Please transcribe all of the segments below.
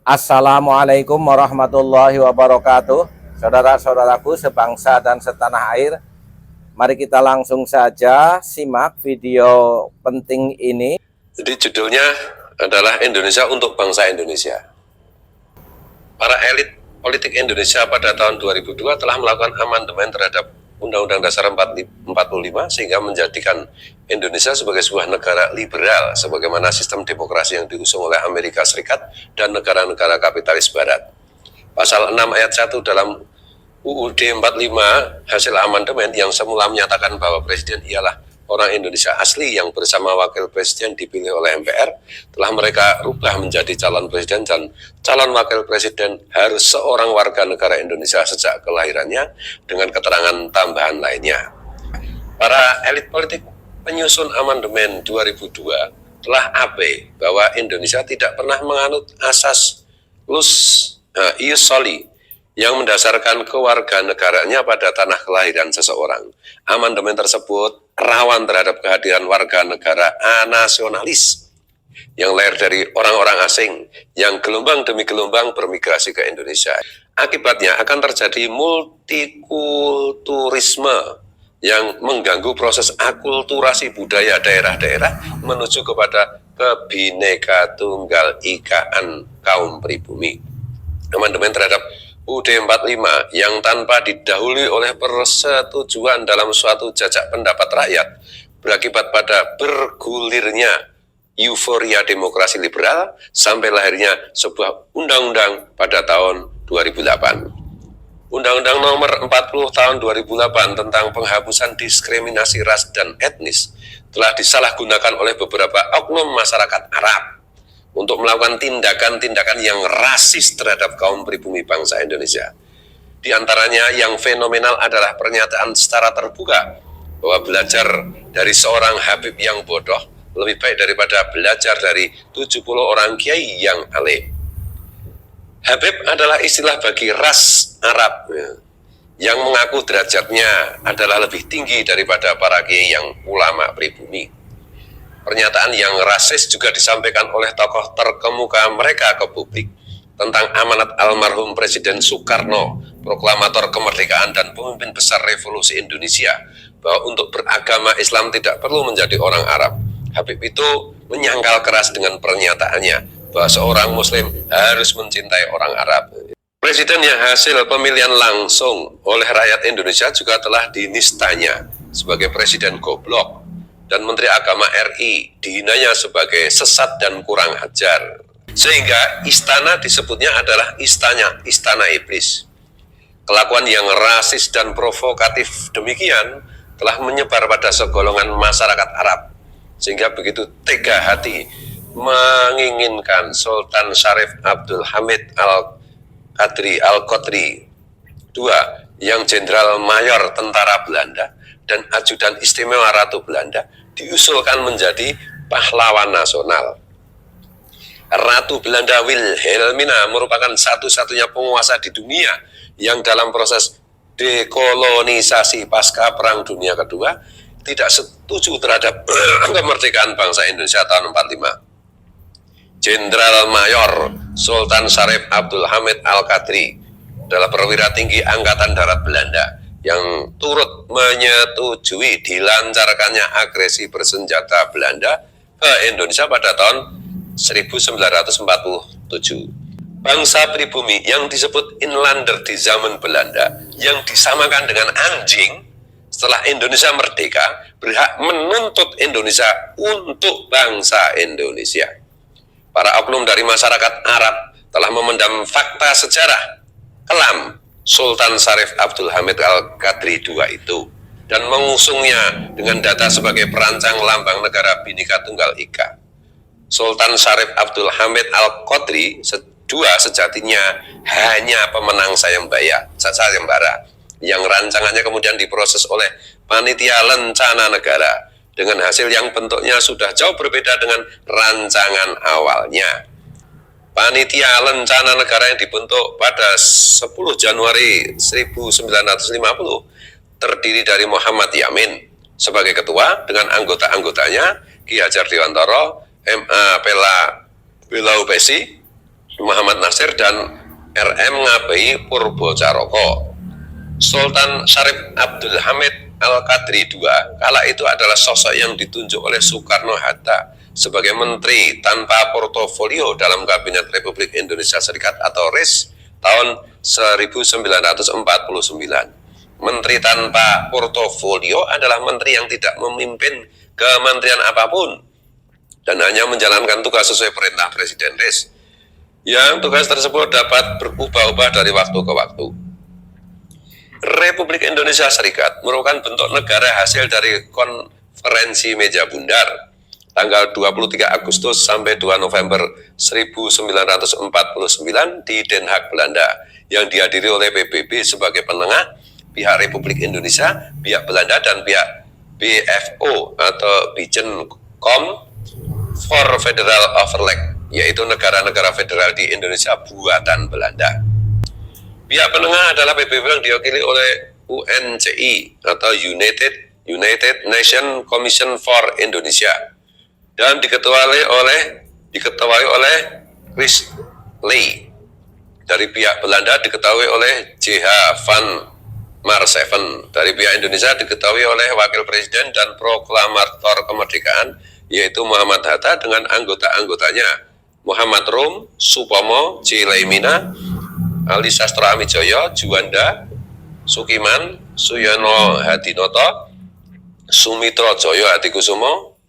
Assalamualaikum warahmatullahi wabarakatuh. Saudara-saudaraku sebangsa dan setanah air, mari kita langsung saja simak video penting ini. Jadi judulnya adalah Indonesia untuk Bangsa Indonesia. Para elit politik Indonesia pada tahun 2002 telah melakukan amandemen terhadap Undang-Undang Dasar 45 sehingga menjadikan Indonesia sebagai sebuah negara liberal sebagaimana sistem demokrasi yang diusung oleh Amerika Serikat dan negara-negara kapitalis barat. Pasal 6 ayat 1 dalam UUD 45 hasil amandemen yang semula menyatakan bahwa presiden ialah orang Indonesia asli yang bersama wakil presiden dipilih oleh MPR, telah mereka rubah menjadi calon presiden dan calon wakil presiden harus seorang warga negara Indonesia sejak kelahirannya dengan keterangan tambahan lainnya. Para elit politik penyusun amandemen 2002 telah abai bahwa Indonesia tidak pernah menganut asas ius soli yang mendasarkan kewarganegaranya pada tanah kelahiran seseorang. Amandemen tersebut rawan terhadap kehadiran warga negara anasionalis yang lahir dari orang-orang asing yang gelombang demi gelombang bermigrasi ke Indonesia. Akibatnya akan terjadi multikulturisme yang mengganggu proses akulturasi budaya daerah-daerah menuju kepada kebineka-tunggal-ikaan kaum pribumi. Amandemen terhadap UUD 45 yang tanpa didahului oleh persetujuan dalam suatu jajak pendapat rakyat berakibat pada bergulirnya euforia demokrasi liberal sampai lahirnya sebuah undang-undang pada tahun 2008. Undang-Undang Nomor 40 Tahun 2008 tentang penghapusan diskriminasi ras dan etnis telah disalahgunakan oleh beberapa oknum masyarakat Arab untuk melakukan tindakan-tindakan yang rasis terhadap kaum pribumi bangsa Indonesia. Di antaranya yang fenomenal adalah pernyataan secara terbuka bahwa belajar dari seorang Habib yang bodoh lebih baik daripada belajar dari 70 orang kiai yang alim. Habib adalah istilah bagi ras Arab yang mengaku derajatnya adalah lebih tinggi daripada para kiai yang ulama pribumi. Pernyataan yang rasis juga disampaikan oleh tokoh terkemuka mereka ke publik tentang amanat almarhum Presiden Soekarno, proklamator kemerdekaan dan pemimpin besar revolusi Indonesia, bahwa untuk beragama Islam tidak perlu menjadi orang Arab. Habib itu menyangkal keras dengan pernyataannya bahwa seorang Muslim harus mencintai orang Arab. Presiden yang hasil pemilihan langsung oleh rakyat Indonesia juga telah dinistanya sebagai presiden goblok, dan Menteri Agama RI dihinanya sebagai sesat dan kurang ajar. Sehingga istana disebutnya adalah istana iblis. Kelakuan yang rasis dan provokatif demikian telah menyebar pada segolongan masyarakat Arab, sehingga begitu tega hati menginginkan Sultan Syarif Abdul Hamid Al-Qadri II yang Jenderal Mayor Tentara Belanda dan ajudan istimewa Ratu Belanda diusulkan menjadi pahlawan nasional. Ratu Belanda Wilhelmina merupakan satu-satunya penguasa di dunia yang dalam proses dekolonisasi pasca Perang Dunia Kedua tidak setuju terhadap kemerdekaan bangsa Indonesia tahun 45. Jenderal Mayor Sultan Syarif Abdul Hamid Al-Qadri adalah perwira tinggi Angkatan Darat Belanda yang turut menyetujui dilancarkannya agresi bersenjata Belanda ke Indonesia pada tahun 1947. Bangsa pribumi yang disebut inlander di zaman Belanda yang disamakan dengan anjing setelah Indonesia merdeka berhak menuntut Indonesia untuk bangsa Indonesia. Para oknum dari masyarakat Arab telah memendam fakta sejarah kelam Sultan Syarif Abdul Hamid Al-Qadri II itu dan mengusungnya dengan data sebagai perancang lambang negara Bhinneka Tunggal Ika. Sultan Syarif Abdul Hamid Al-Qadri II sejatinya hanya pemenang sayembara yang rancangannya kemudian diproses oleh Panitia Lencana Negara dengan hasil yang bentuknya sudah jauh berbeda dengan rancangan awalnya. Panitia Lencana Negara yang dibentuk pada 10 Januari 1950 terdiri dari Muhammad Yamin sebagai ketua dengan anggota-anggotanya Ki Hajar Dewantara, M.A. Pela Belaupesi, Muhammad Nasir dan RM Ngabeyi Purbocaroko. Sultan Syarif Abdul Hamid Al-Qadri II kala itu adalah sosok yang ditunjuk oleh Soekarno-Hatta sebagai menteri tanpa portofolio dalam Kabinet Republik Indonesia Serikat atau RIS tahun 1949. Menteri tanpa portofolio adalah menteri yang tidak memimpin kementerian apapun dan hanya menjalankan tugas sesuai perintah Presiden RIS, yang tugas tersebut dapat berubah-ubah dari waktu ke waktu. Republik Indonesia Serikat merupakan bentuk negara hasil dari konferensi meja bundar tanggal 23 Agustus sampai 2 November 1949 di Den Haag, Belanda, yang dihadiri oleh PBB sebagai penengah, pihak Republik Indonesia, pihak Belanda, dan pihak BFO atau Bijencom for Federal Overleg, yaitu negara-negara federal di Indonesia buatan Belanda. Pihak penengah adalah PBB yang diwakili oleh UNCI atau United Nations Commission for Indonesia dan diketuai oleh Chris Lee. Dari pihak Belanda diketahui oleh J.H. van Marseven. Dari pihak Indonesia diketahui oleh Wakil Presiden dan Proklamator Kemerdekaan, yaitu Muhammad Hatta dengan anggota-anggotanya Muhammad Rum, Supomo, J. Laimina, Ali Sastro Amijoyo, Juanda, Sukiman, Suyono Hadinoto, Sumitro Joyo Hadikusumo,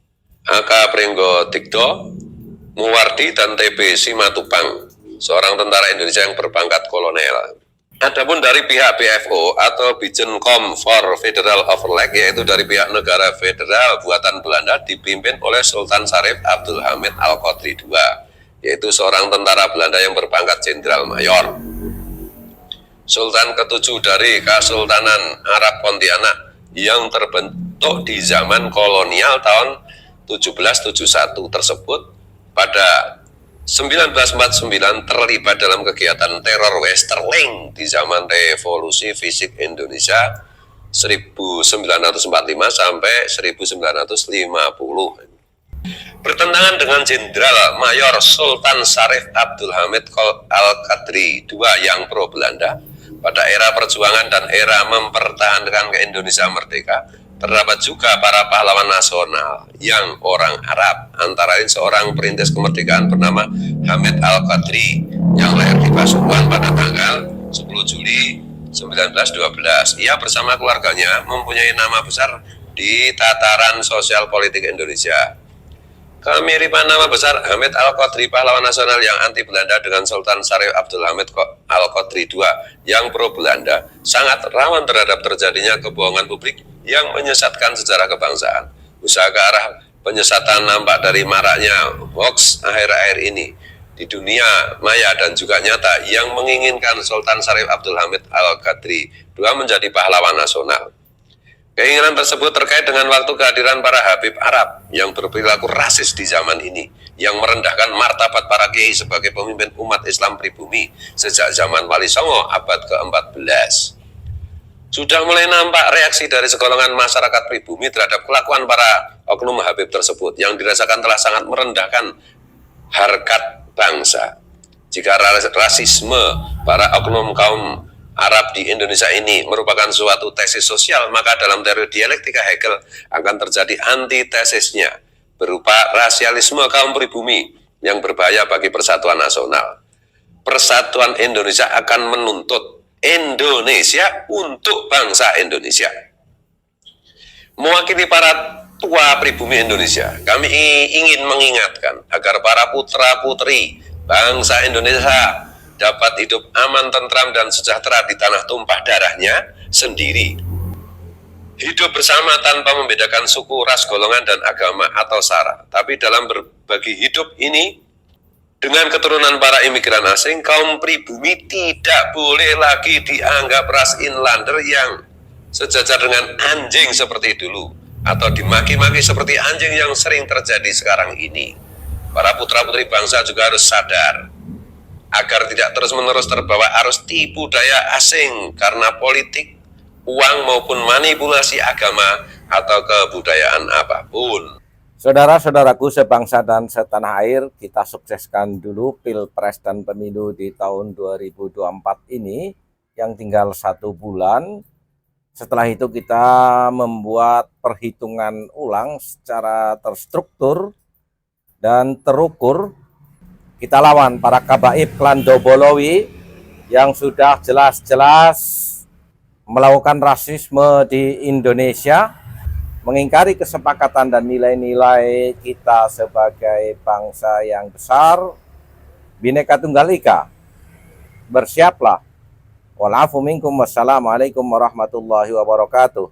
Aka Pringgo Tikdo, Muwardi, dan TB Simatupang, seorang tentara Indonesia yang berpangkat kolonel. Adapun dari pihak BFO atau Bijencom for Federal Overleg, yaitu dari pihak negara federal buatan Belanda, dipimpin oleh Sultan Syarif Abdul Hamid Al-Qadri II, yaitu seorang tentara Belanda yang berpangkat Jenderal Mayor. Sultan ke-7 dari Kesultanan Arab Pontianak yang terbentuk di zaman kolonial tahun 1771 tersebut pada 1949 terlibat dalam kegiatan teror Westerling di zaman Revolusi Fisik Indonesia 1945 sampai 1950. Bertentangan dengan Jenderal Mayor Sultan Syarif Abdul Hamid Al-Qadri II yang pro Belanda pada era perjuangan dan era mempertahankan ke Indonesia merdeka, terdapat juga para pahlawan nasional yang orang Arab, antara lain seorang perintis kemerdekaan bernama Hamid Al-Qadri yang lahir di Pasuruan pada tanggal 10 Juli 1912. Ia bersama keluarganya mempunyai nama besar di tataran sosial politik Indonesia. Kemiripan nama besar Hamid Al-Qadri, pahlawan nasional yang anti Belanda, dengan Sultan Syarif Abdul Hamid Al-Qadri II yang pro Belanda sangat rawan terhadap terjadinya kebohongan publik yang menyesatkan sejarah kebangsaan. Usaha ke arah penyesatan nampak dari maraknya hoax akhir-akhir ini di dunia maya dan juga nyata yang menginginkan Sultan Syarif Abdul Hamid Al-Qadri II menjadi pahlawan nasional. Keinginan tersebut terkait dengan waktu kehadiran para Habib Arab yang berperilaku rasis di zaman ini, yang merendahkan martabat para kiai sebagai pemimpin umat Islam pribumi sejak zaman Wali Songo abad ke-14. Sudah mulai nampak reaksi dari segolongan masyarakat pribumi terhadap kelakuan para oknum Habib tersebut yang dirasakan telah sangat merendahkan harkat bangsa. Jika rasisme para oknum kaum Arab di Indonesia ini merupakan suatu tesis sosial, maka dalam teori dialektika Hegel akan terjadi antitesisnya berupa rasialisme kaum pribumi yang berbahaya bagi persatuan nasional. Persatuan Indonesia akan menuntut Indonesia untuk bangsa Indonesia. Mewakili para tua pribumi Indonesia, kami ingin mengingatkan agar para putra-putri bangsa Indonesia dapat hidup aman, tentram, dan sejahtera di tanah tumpah darahnya sendiri. Hidup bersama tanpa membedakan suku, ras, golongan, dan agama atau sara. Tapi dalam berbagi hidup ini, dengan keturunan para imigran asing, kaum pribumi tidak boleh lagi dianggap ras inlander yang sejajar dengan anjing seperti dulu, atau dimaki-maki seperti anjing yang sering terjadi sekarang ini. Para putra-putri bangsa juga harus sadar agar tidak terus-menerus terbawa arus tipu daya asing karena politik, uang, maupun manipulasi agama atau kebudayaan apapun. Saudara-saudaraku sebangsa dan setanah air, kita sukseskan dulu Pilpres dan Pemilu di tahun 2024 ini yang tinggal 1 bulan. Setelah itu kita membuat perhitungan ulang secara terstruktur dan terukur. Kita lawan para kabaib klan Dobolowi yang sudah jelas-jelas melakukan rasisme di Indonesia, mengingkari kesepakatan dan nilai-nilai kita sebagai bangsa yang besar, Bhinneka Tunggal Ika. Bersiaplah. Walafu minkum, wassalamualaikum warahmatullahi wabarakatuh.